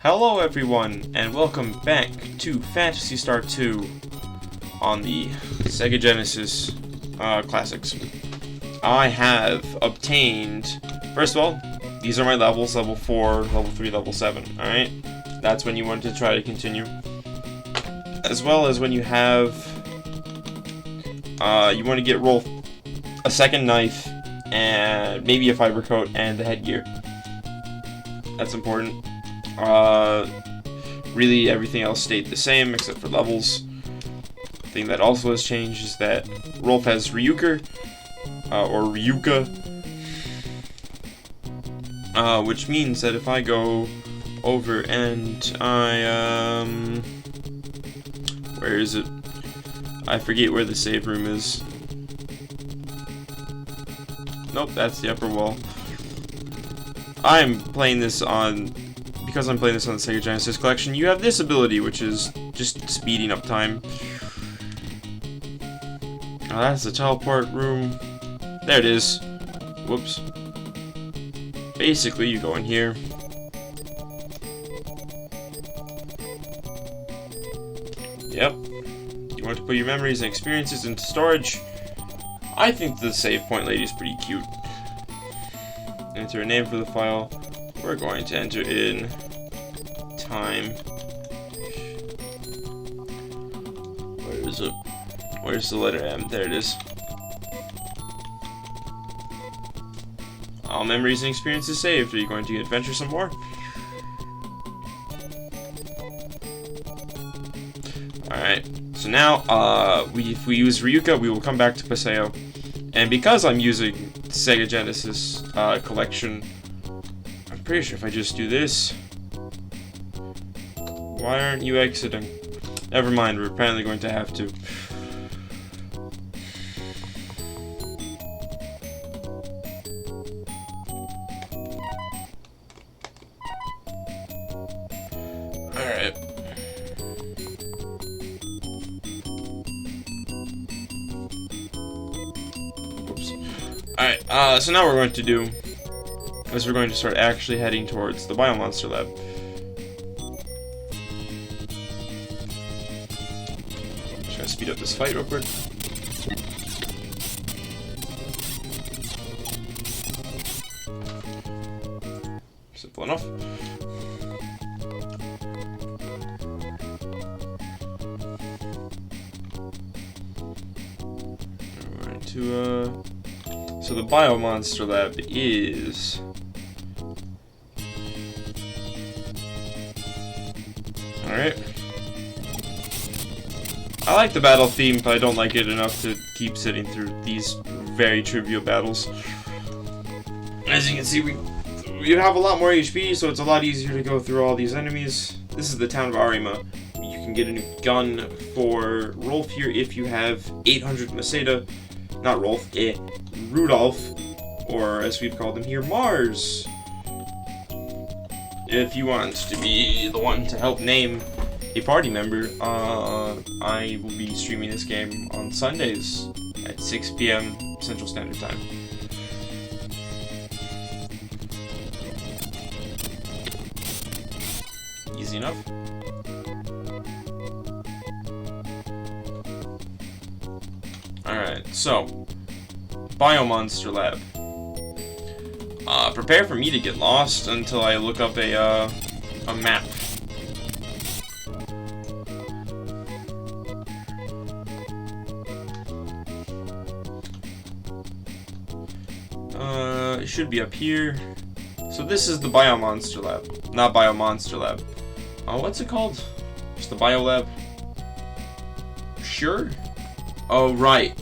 Hello everyone, and welcome back to Phantasy Star 2 on the Sega Genesis Classics. I have obtained, first of all, these are my levels, level 4, level 3, level 7, alright? That's when you want to try to continue. As well as when you have, you want to get a second knife, and maybe a fiber coat, and the headgear. That's important. Really everything else stayed the same except for levels. The thing that also has changed is that Rolf has Ryuka, which means that if I go over and I, where is it? I forget where the save room is. Nope, that's the upper wall. I'm playing this on, because I'm playing this on the Sega Genesis Collection, you have this ability, which is just speeding up time. Oh, that's the teleport room. There it is. Whoops. Basically, you go in here. Yep. You want to put your memories and experiences into storage. I think the save point lady is pretty cute. Enter a name for the file. We're going to enter in time. Where is it? Where's the letter M? There it is. All memories and experiences saved. Are you going to adventure some more? Alright. So now, if we use Ryuka, we will come back to Paseo. And because I'm using Sega Genesis Collection, I'm pretty sure if I just do this... Why aren't you exiting? Never mind, we're apparently going to have to. Alright. Oops. Alright, so now what we're going to do is we're going to start actually heading towards the Biomonster Lab. Speed up this fight real quick. Simple enough. Alright, so the Biomonster Lab is... Alright. I like the battle theme, but I don't like it enough to keep sitting through these very trivial battles. As you can see, we have a lot more HP, so it's a lot easier to go through all these enemies. This is the town of Arima. You can get a new gun for Rolf here if you have 800 Maseda. Not Rolf, Rudolph, or as we've called him here, Mars. If you want to be the one to help name a party member, I will be streaming this game on Sundays at 6 p.m. Central Standard Time. Easy enough. Alright, so Biomonster Lab. Prepare for me to get lost until I look up a map. It should be up here. So this is the Biomonster Lab. Not Biomonster Lab. What's it called? Just the Bio Lab? Shure? Oh, right.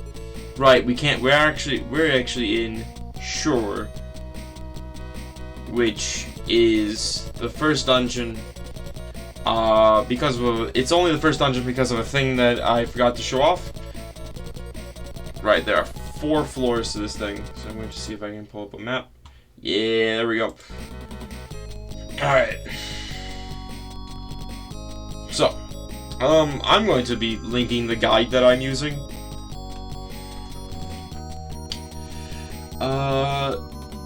Right, we can't, we're actually in Shure, which is the first dungeon, it's only the first dungeon because of a thing that I forgot to show off. Right, there are 4 floors to this thing, so I'm going to see if I can pull up a map. Yeah, there we go. Alright. So, I'm going to be linking the guide that I'm using.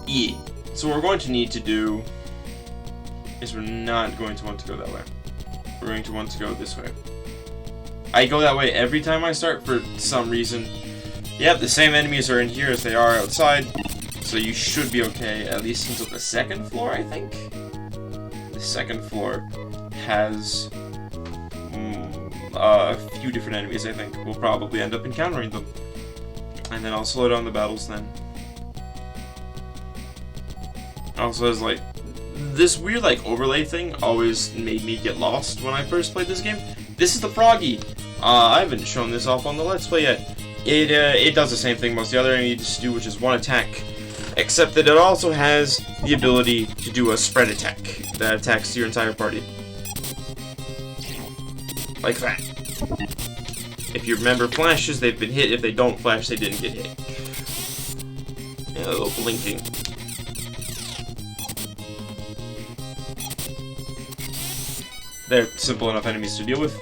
Yeah. So what we're going to need to do is we're not going to want to go that way. We're going to want to go this way. I go that way every time I start for some reason. Yep, the same enemies are in here as they are outside, so you should be okay, at least until the second floor, I think? The second floor has a few different enemies, I think. We'll probably end up encountering them. And then I'll slow down the battles then. Also, has like this weird like overlay thing always made me get lost when I first played this game. This is the Froggy. I haven't shown this off on the Let's Play yet. It does the same thing most of the other enemies do, which is one attack, except that it also has the ability to do a spread attack that attacks your entire party, like that. If your member flashes, they've been hit. If they don't flash, they didn't get hit. Yeah, a little blinking. They're simple enough enemies to deal with.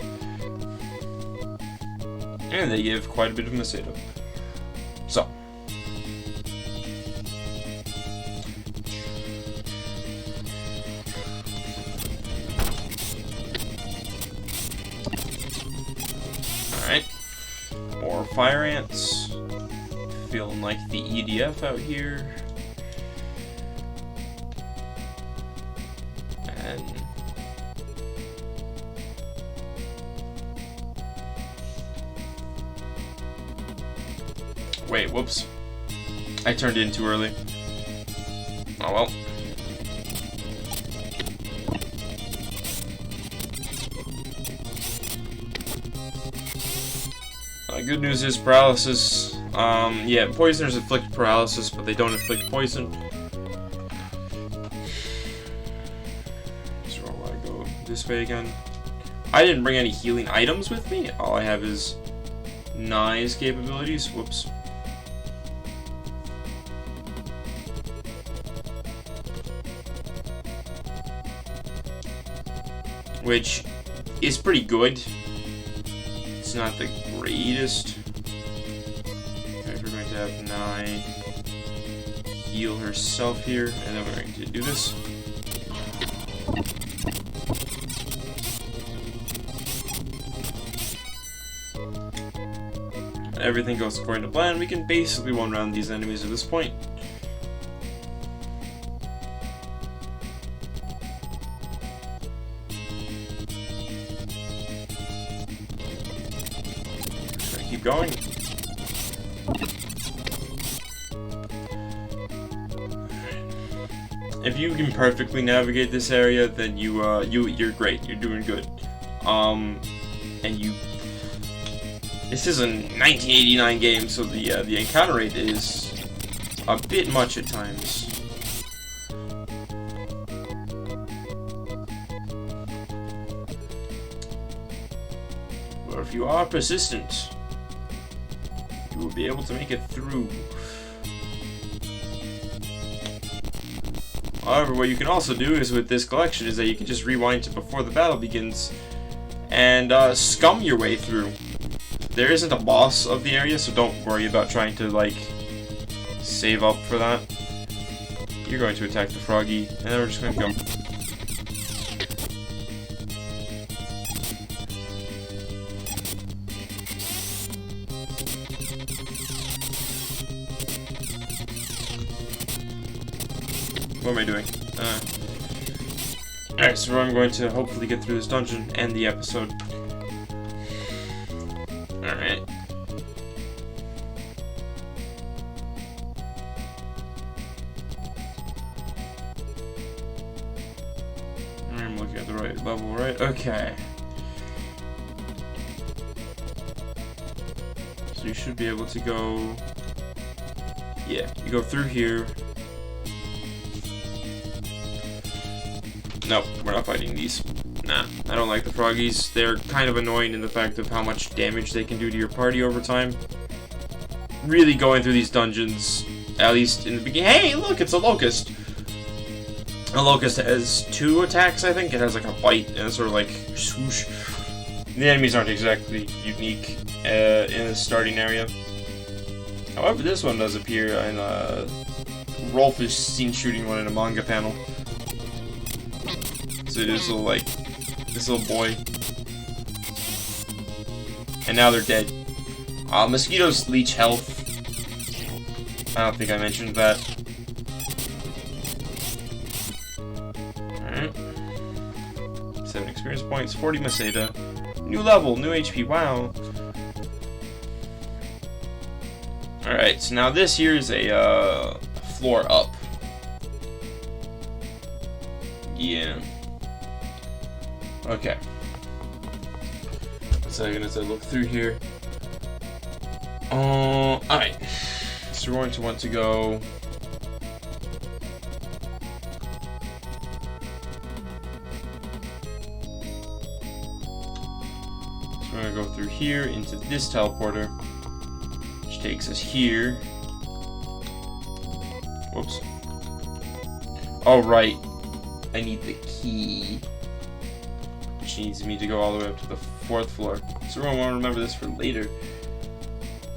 And they give quite a bit of Macedo. So. Alright. More fire ants. Feeling like the EDF out here. And wait, whoops. I turned in too early. Oh well. Good news is paralysis. Yeah, poisoners inflict paralysis, but they don't inflict poison. So I go this way again. I didn't bring any healing items with me. All I have is Nye's capabilities. Whoops. Which is pretty good. It's not the greatest. Okay, we're going to have Nye heal herself here, and then we're going to do this. Everything goes according to plan. We can basically one-round these enemies at this point. Keep going. If you can perfectly navigate this area, then you're great. You're doing good. And this is a 1989 game, so the encounter rate is a bit much at times. But if you are persistent, you will be able to make it through. However, what you can also do is with this collection is that you can just rewind to before the battle begins and scum your way through. There isn't a boss of the area, so don't worry about trying to like save up for that. You're going to attack the Froggy, and then we're just going to go. What am I doing? Alright, so I'm going to hopefully get through this dungeon and the episode. Alright. I'm looking at the right level, right? Okay. So you should be able to go... Yeah, you go through here. Nope, we're not fighting these. Nah, I don't like the Froggies. They're kind of annoying in the fact of how much damage they can do to your party over time. Really going through these dungeons, at least in the beginning. Hey, look, it's a Locust! A Locust has 2 attacks, I think. It has like a bite and sort of like swoosh. The enemies aren't exactly unique in the starting area. However, this one does appear in Rolf is seen shooting one in a manga panel. So this little boy. And now they're dead. Mosquitoes leech health. I don't think I mentioned that. Alright. 7 experience points, 40 Maseda. New level, new HP, wow. Alright, so now this here is a floor up. Yeah. Okay. So I'm gonna look through here. Alright. So we're going to want to go. So we're gonna go through here into this teleporter, which takes us here. Whoops. Oh right. I need the key, which needs me to go all the way up to the 4th floor. So we're gonna want to remember this for later.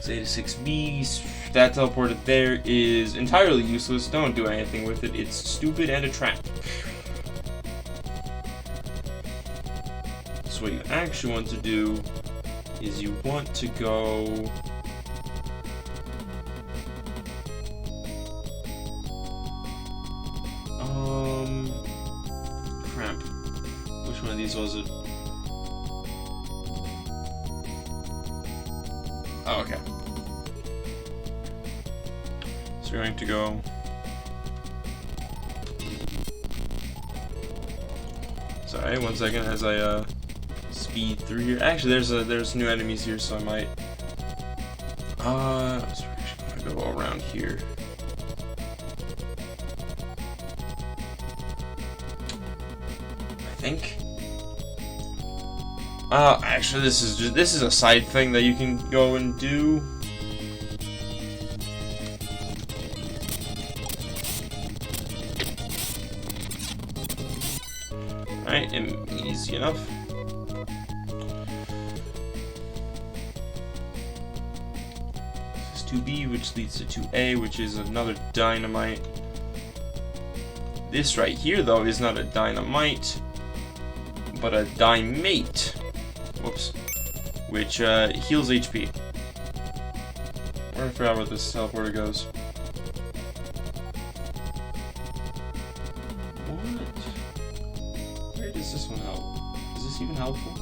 Zeta 6B. That teleporter there is entirely useless. Don't do anything with it. It's stupid and a trap. So what you actually want to do is you want to go. Crap. Which one of these was it? Oh, okay. So we're going to go. Sorry, 1 second as I speed through here. Actually, there's new enemies here, so I might. So we're just gonna go around here. I think. Actually, this is a side thing that you can go and do. Alright, and easy enough. This is 2B, which leads to 2A, which is another dynamite. This right here, though, is not a dynamite, but a dynamite. Whoops. Which heals HP. I forgot where this teleporter goes. What? Where does this one help? Is this even helpful?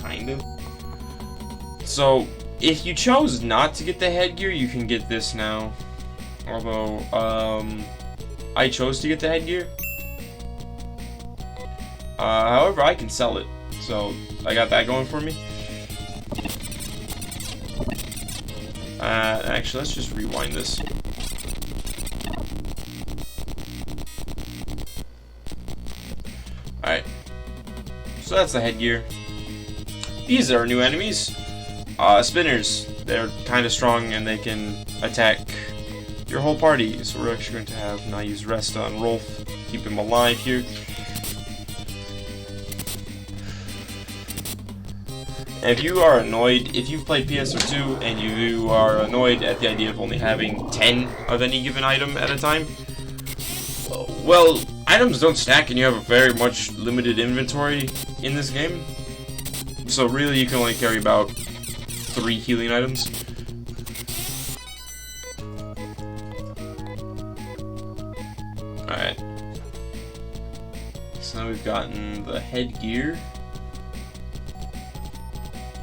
Kind of. So, if you chose not to get the headgear, you can get this now. Although, I chose to get the headgear. However, I can sell it. So, I got that going for me. Actually, let's just rewind this. Alright. So that's the headgear. These are new enemies. Spinners. They're kind of strong and they can attack your whole party. So we're actually going to have now use rest on Rolf. Keep him alive here. And if you are annoyed, if you've played PS2 and you are annoyed at the idea of only having 10 of any given item at a time, well, items don't stack and you have a very much limited inventory in this game. So really you can only carry about 3 healing items. Alright. So now we've gotten the headgear.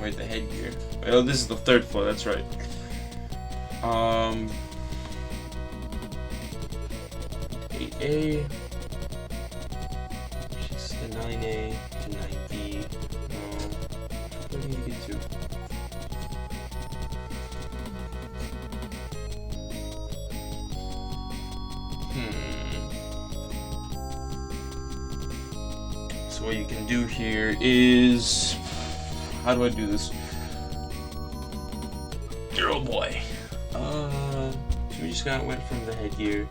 Wait, the headgear. Oh, this is the 3rd floor, that's right. 8A. Just the 9A to 9B. No. What do you need to get to? So what you can do here is... How do I do this? Oh boy. So we just went from the headgear.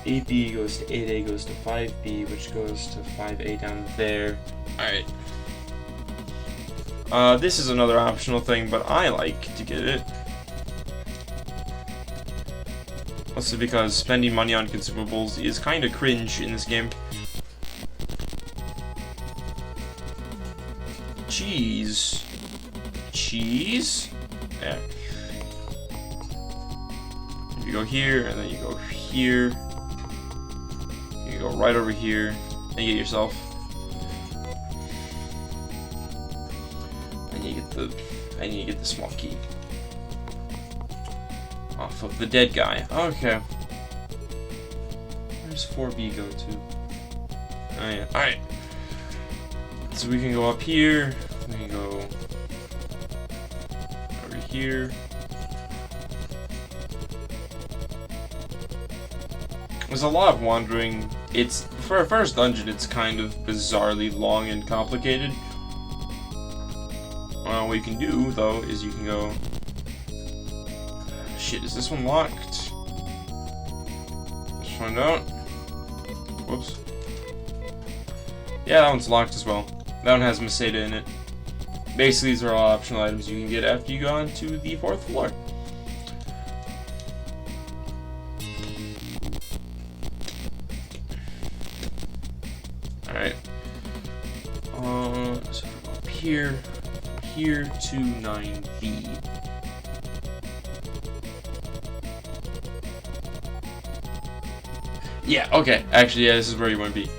8B goes to 8A, goes to 5B, which goes to 5A down there. Alright. This is another optional thing, but I like to get it. Also because spending money on consumables is kind of cringe in this game. Cheese. Cheese? Yeah. You go here, and then you go here. You go right over here, and you get yourself. And you get the small key. Off of the dead guy. Okay. Where's 4B go to? Oh yeah. Alright. So we can go up here. We can go over here. There's a lot of wandering. It's for a first dungeon, it's kind of bizarrely long and complicated. What you can do though is you can go. Shit, is this one locked? Let's find out. Whoops. Yeah, that one's locked as well. That one has Masada in it. Basically, these are all optional items you can get after you go on to the 4th floor. Alright. So up here to 9B. Yeah, okay. Actually, yeah, this is where you want to be.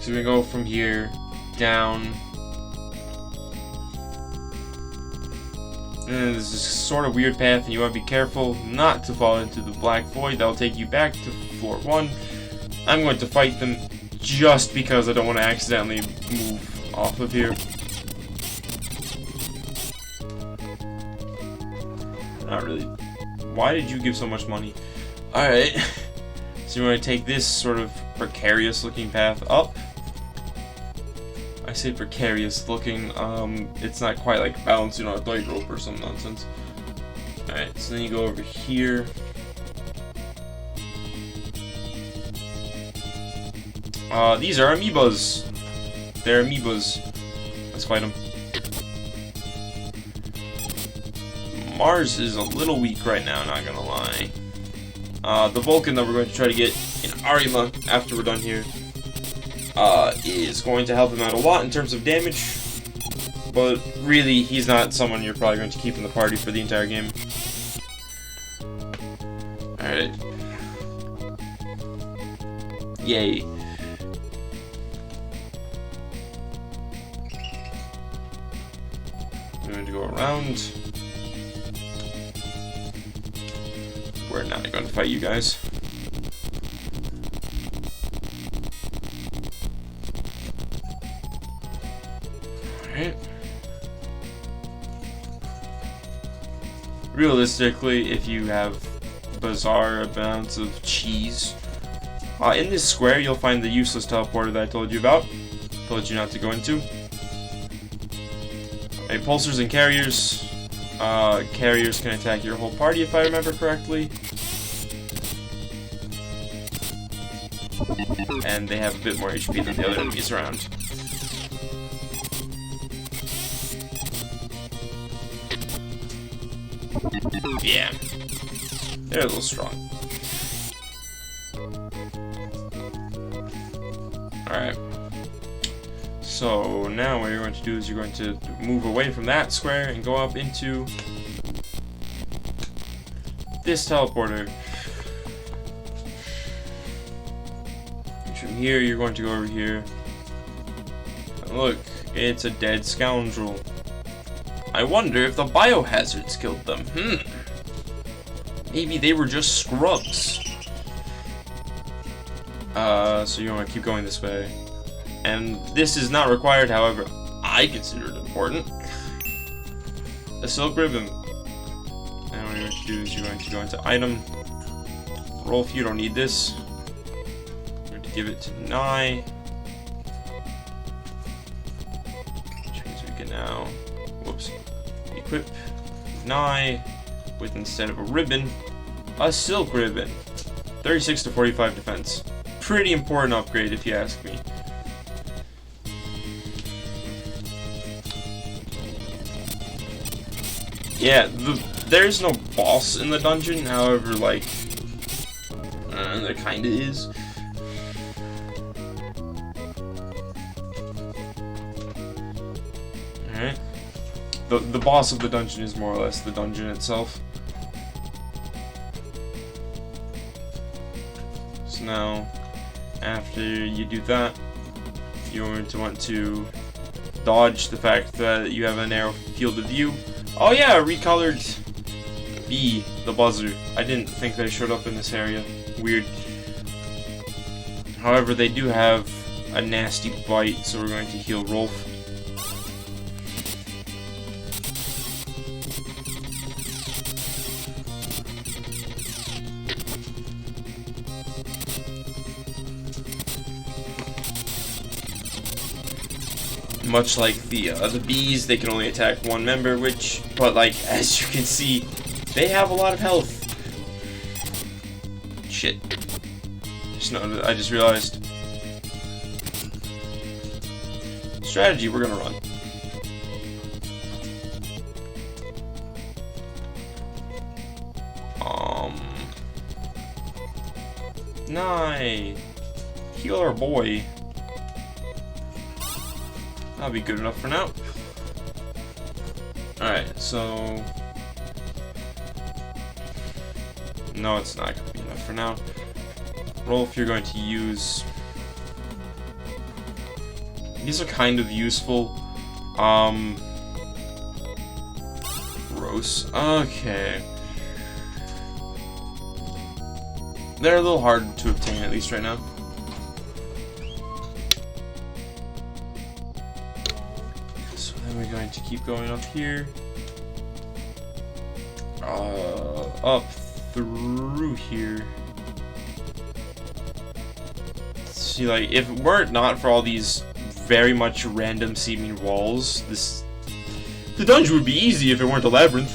So we go from here down. And there's this sort of weird path, and you want to be careful not to fall into the black void. That'll take you back to floor 1. I'm going to fight them just because I don't want to accidentally move off of here. Not really. Why did you give so much money? Alright. So you want to take this sort of precarious looking path up. I say precarious looking, it's not quite like balancing on a tightrope or some nonsense. Alright, so then you go over here. These are amoebas. They're amoebas. Let's fight them. Mars is a little weak right now, not gonna lie. The Vulcan that we're going to try to get in Arima after we're done here is going to help him out a lot in terms of damage, but really he's not someone you're probably going to keep in the party for the entire game. Alright. Yay. I'm going to go around. We're not going to fight you guys. Alright. Realistically, if you have bizarre amounts of cheese, in this square you'll find the useless teleporter that I told you about. Told you not to go into. Pulsars and carriers. Carriers can attack your whole party if I remember correctly. And they have a bit more HP than the other enemies around. Yeah. They're a little strong. Alright. So now what you're going to do is you're going to move away from that square and go up into this teleporter. And from here you're going to go over here. And look, it's a dead scoundrel. I wonder if the biohazards killed them. Maybe they were just scrubs. So you want to keep going this way. And this is not required, however, I consider it important. A silk ribbon. And what you're going to do is you're going to go into item. Rolf, you don't need this. I'm going to give it to Nye. Which means we can now, whoops, equip Nye with, instead of a ribbon, a silk ribbon. 36 to 45 defense. Pretty important upgrade if you ask me. Yeah, there's no boss in the dungeon, however, like, There kinda is. Alright. The boss of the dungeon is more or less the dungeon itself. So now, after you do that, you're going to want to dodge the fact that you have a narrow field of view. Oh yeah, recolored B, the buzzer. I didn't think they showed up in this area. Weird. However, they do have a nasty bite, so we're going to heal Rolf. Much like the bees, they can only attack one member, but like, as you can see, they have a lot of health. Shit. I just realized. Strategy, we're gonna run. Nice. Heal our boy. That'll be good enough for now. Alright, so... No, it's not going to be enough for now. Rolf, you're going to use... These are kind of useful. Gross. Okay. They're a little hard to obtain, at least right now. So then we're going to keep going up here. Up through here. See, like, if it were not for all these very much random seeming walls, the dungeon would be easy if it weren't a labyrinth.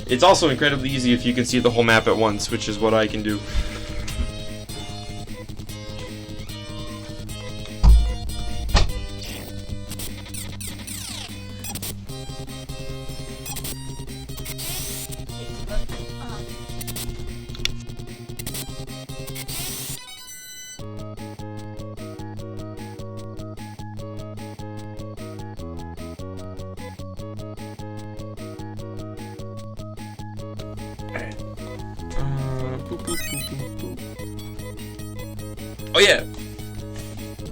It's also incredibly easy if you can see the whole map at once, which is what I can do. Oh yeah,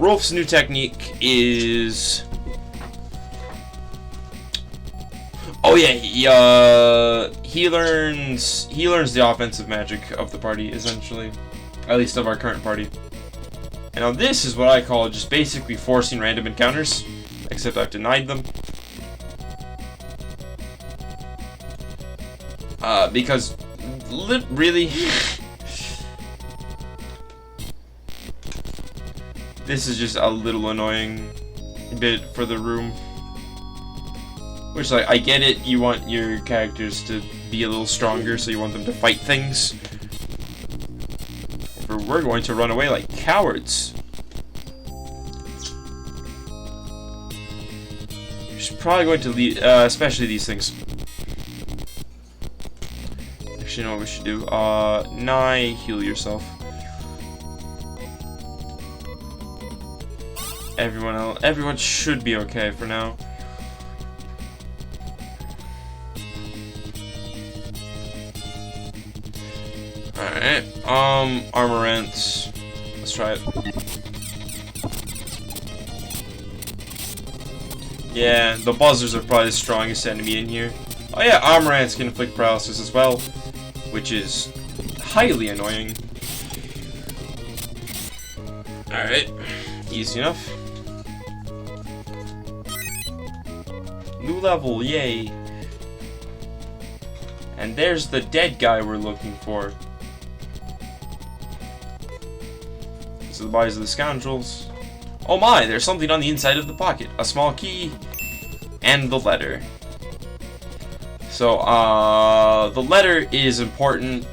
Rolf's new technique is... Oh yeah, he learns the offensive magic of the party, essentially. At least of our current party. And now this is what I call just basically forcing random encounters, except I've denied them. Because, really... This is just a little annoying bit for the room. Which, like, I get it, you want your characters to be a little stronger, so you want them to fight things. But we're going to run away like cowards. We're probably going to leave, especially these things. Actually, you know what we should do? Nye, heal yourself. Everyone should be okay for now. Alright, Armorants. Let's try it. Yeah, the buzzers are probably the strongest enemy in here. Oh yeah, Armorants can inflict paralysis as well, which is highly annoying. Alright, easy enough. New level, yay. And there's the dead guy we're looking for. These are the bodies of the scoundrels. Oh my, there's something on the inside of the pocket. A small key and the letter. So, the letter is important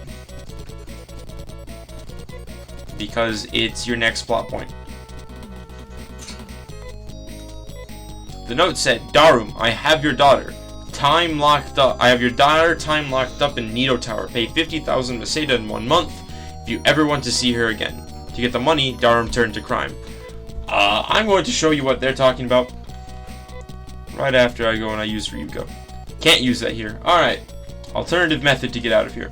because it's your next plot point. The note said, Darum, I have your daughter. I have your daughter time locked up in Nido Tower. Pay 50,000 Meseta in 1 month. If if you ever want to see her again. To get the money, Darum turned to crime. I'm going to show you what they're talking about right after I go and I use Ryuko. Can't use that here. Alright. Alternative method to get out of here.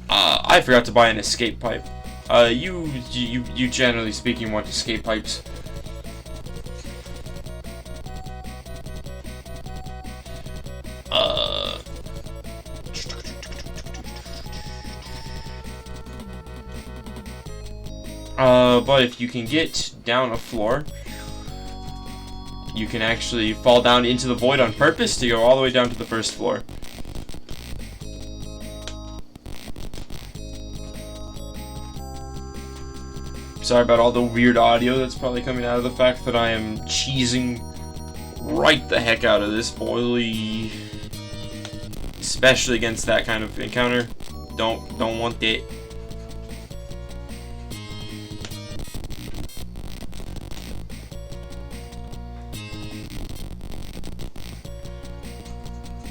I forgot to buy an escape pipe. You generally speaking want escape pipes. But if you can get down a floor, you can actually fall down into the void on purpose to go all the way down to the first floor. Sorry about all the weird audio that's probably coming out of the fact that I am cheesing right the heck out of this boily. Especially against that kind of encounter. Don't want that.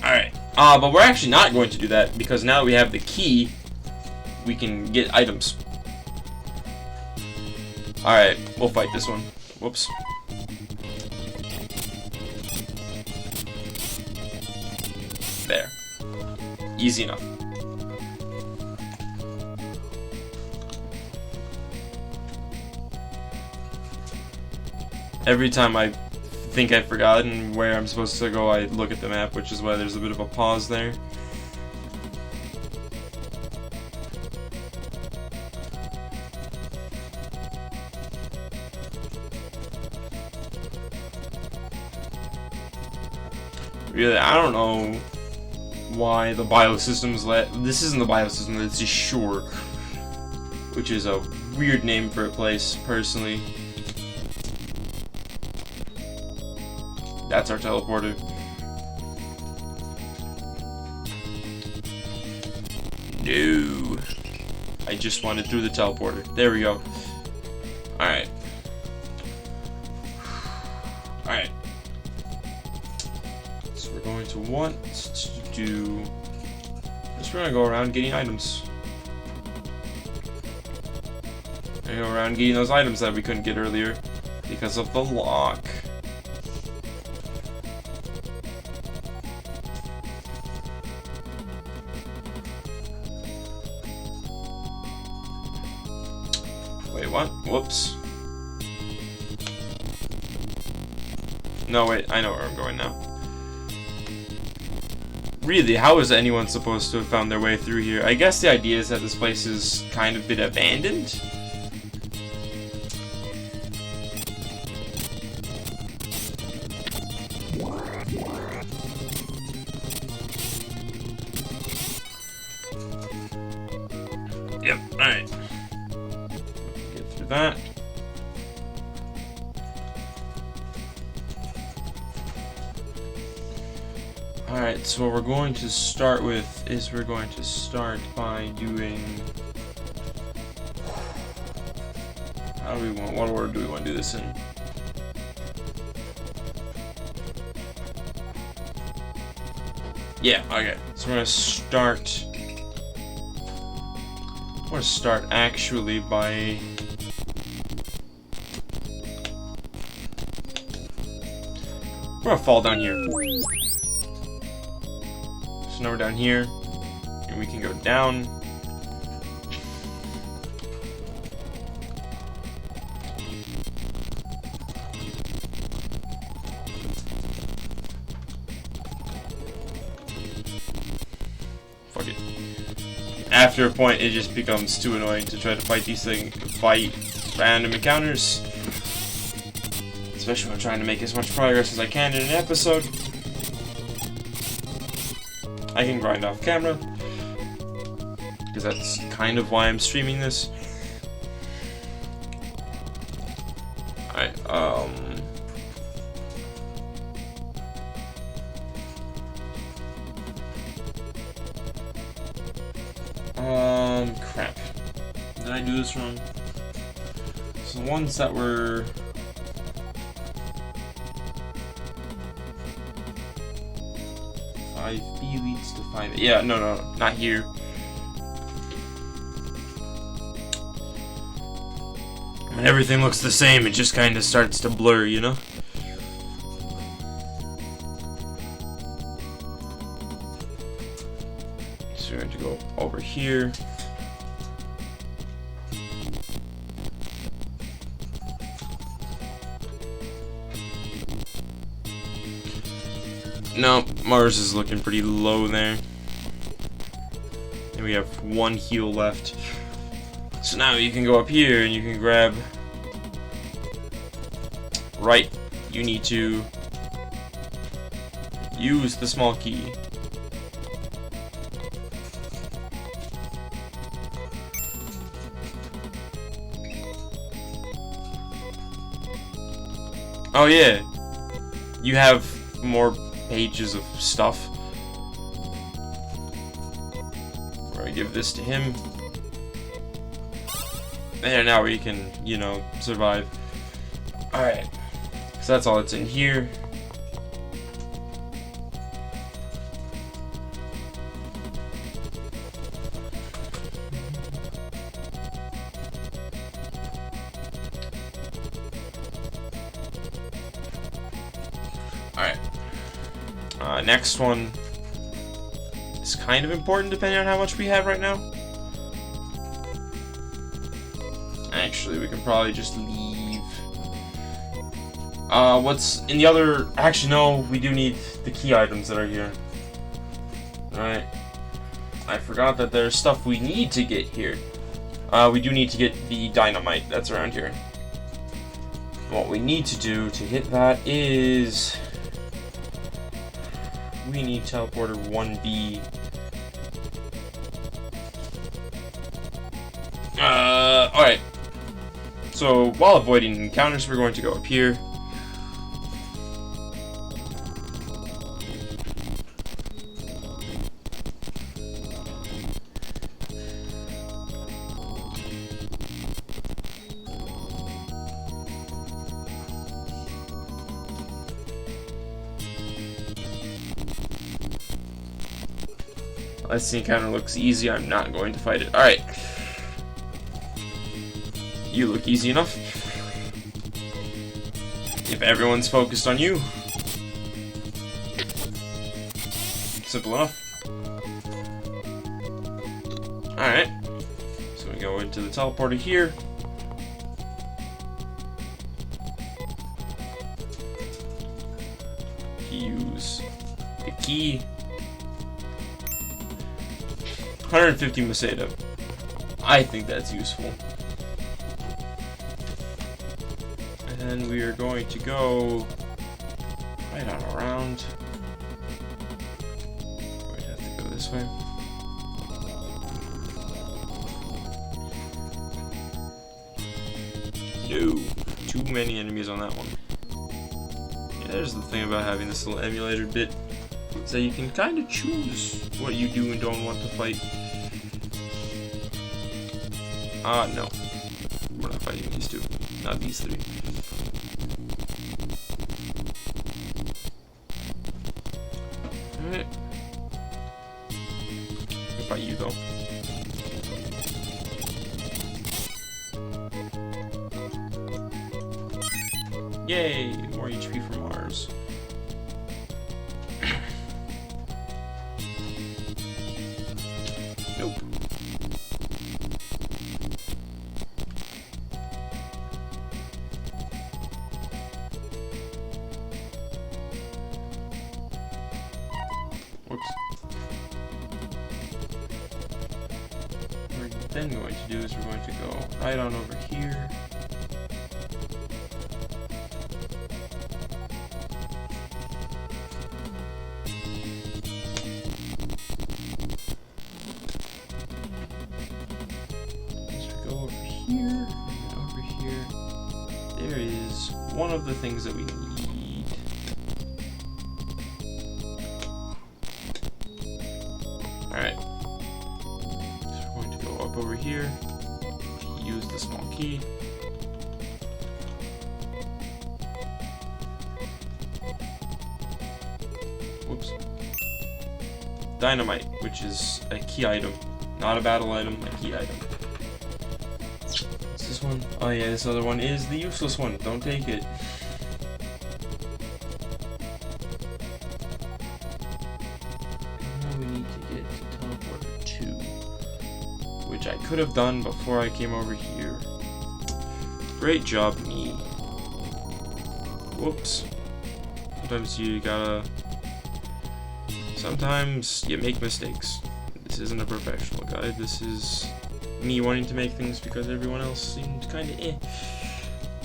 Alright. But we're actually not going to do that because now that we have the key, we can get items. Alright, we'll fight this one. Whoops. There. Easy enough. Every time I think I've forgotten where I'm supposed to go, I look at the map, which is why there's a bit of a pause there. Really, I don't know why the biosystems this isn't the biosystem, it's just Shure, which is a weird name for a place, personally. That's our teleporter. No. I just wanted through the teleporter. There we go. Alright. Alright. So we're going to want to do... Just we're going to go around getting items. And go around getting those items that we couldn't get earlier because of the lock. Wait, what? Whoops. No, wait, I know where I'm going now. Really, how is anyone supposed to have found their way through here? I guess the idea is that this place has kind of been abandoned. Yep, alright. Get through that. Alright, so what we're going to start with is we're going to start by doing... How do we want, what order do we want to do this in? Yeah, okay. So we're gonna start actually by we're gonna fall down here. So now we're down here, and we can go down. Fuck it. After a point, it just becomes too annoying to try to fight these things, fight random encounters. Especially when I'm trying to make as much progress as I can in an episode. I can grind off camera, because that's kind of why I'm streaming this. Alright, crap. Did I do this wrong? So the ones that were... B leads to 5A. Yeah, no, not here. When everything looks the same, it just kind of starts to blur, you know? So we're going to go over here. No, Mars is looking pretty low there. And we have one heal left. So now you can go up here and you can grab... Right, you need to use the small key. Oh yeah, you have more pages of stuff. We're gonna give this to him. And now we can, you know, survive. Alright. So that's all that's in here. Alright. Next one is kind of important depending on how much we have right now. Actually, we can probably just leave. What's in the other... Actually, no, we do need the key items that are here. Alright. I forgot that there's stuff we need to get here. We do need to get the dynamite that's around here. What we need to do to hit that is... We need teleporter 1B. Alright. So, while avoiding encounters, we're going to go up here. This encounter looks easy, I'm not going to fight it. Alright. You look easy enough. If everyone's focused on you. Simple enough. Alright. So we go into the teleporter here. Use the key. 150 Masada. I think that's useful. And we are going to go right on around. We'd have to go this way. No, too many enemies on that one. Yeah, there's the thing about having this little emulator bit. So you can kind of choose what you do and don't want to fight. No. We're not fighting these two. Not these three. Alright. What about you, though? Yay! More HP for Mars. Nope. Whoops. What we're then going to do is we're going to go right on over here. There is one of the things that we need. Alright. So we're going to go up over here. Use the small key. Whoops. Dynamite, which is a key item. Not a battle item, a key item. What's this one? Oh yeah, this other one is the useless one. Don't take it. Now we need to get to teleporter 2, which I could have done before I came over here. Great job, me. Whoops. Sometimes you gotta... Sometimes you make mistakes. This isn't a professional guide. This is me wanting to make things because everyone else seemed kinda eh.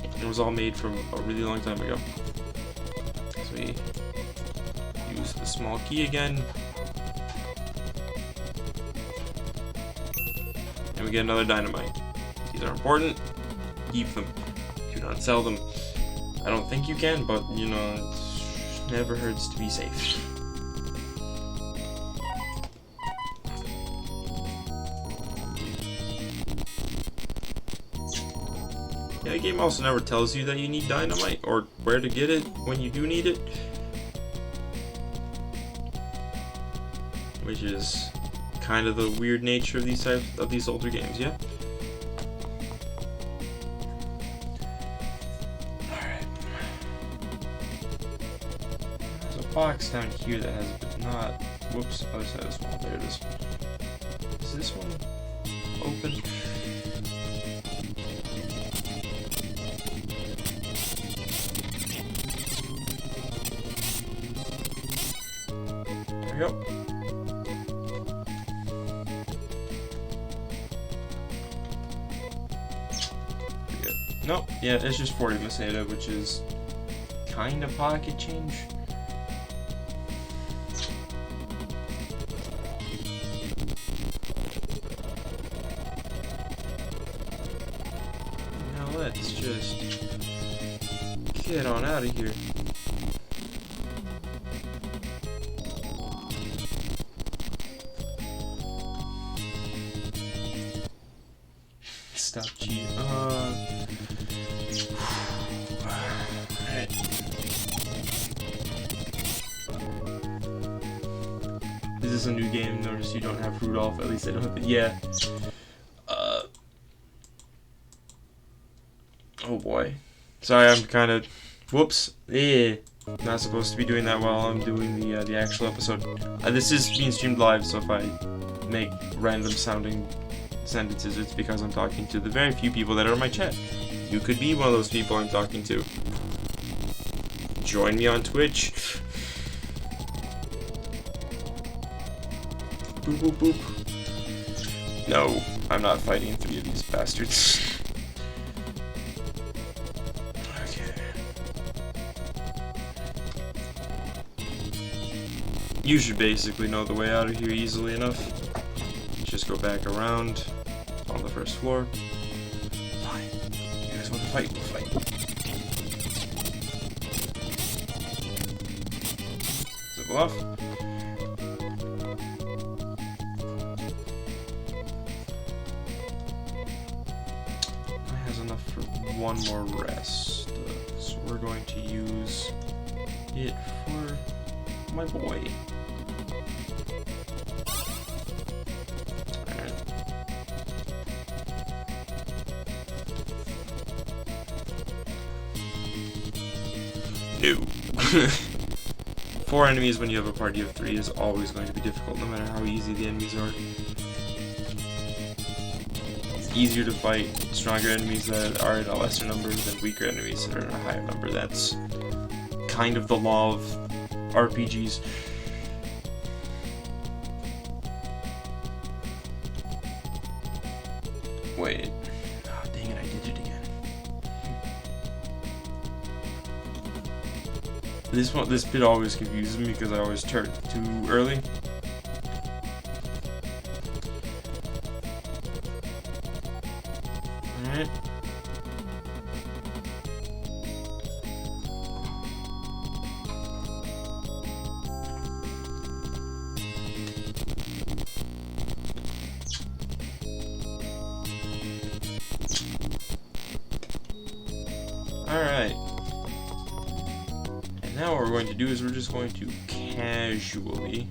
It was all made from a really long time ago. So we use the small key again. And we get another dynamite. These are important. Keep them. Do not sell them. I don't think you can, but you know, it never hurts to be safe. Yeah, the game also never tells you that you need dynamite or where to get it when you do need it. Which is kind of the weird nature of these types of these older games, yeah? Box down here that has but not. Whoops, other side is small. There it is. Is this one open? There we go. Nope, yeah, it's just 40 Meseta, which is kind of pocket change. Let's just get on out of here. Stop cheating. Alright. Is this a new game? Notice you don't have Rudolph. At least I don't have it. Yeah. Oh boy. Sorry, I'm kind of... Whoops. Not supposed to be doing that while I'm doing the actual episode. This is being streamed live, so if I make random sounding sentences, it's because I'm talking to the very few people that are in my chat. You could be one of those people I'm talking to. Join me on Twitch. Boop, boop, boop. No, I'm not fighting 3 of these bastards. You should basically know the way out of here easily enough. Just go back around on the first floor. Fine. You guys want to fight? We'll fight. Zip off. That has enough for one more rest. So we're going to use it for my boy. No. 4 enemies when you have a party of 3 is always going to be difficult, no matter how easy the enemies are. It's easier to fight stronger enemies that are in a lesser number than weaker enemies that are in a higher number. That's kind of the law of RPGs. Wait. Oh, dang it, I did it again. This bit always confuses me because I always turn too early. Alright. Alright. And now what we're going to do is we're just going to casually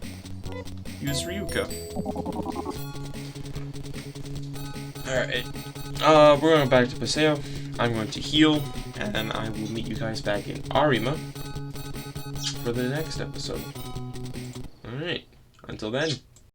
use Ryuka. Alright. We're going back to Paseo. I'm going to heal, and I will meet you guys back in Arima for the next episode. Alright. Until then.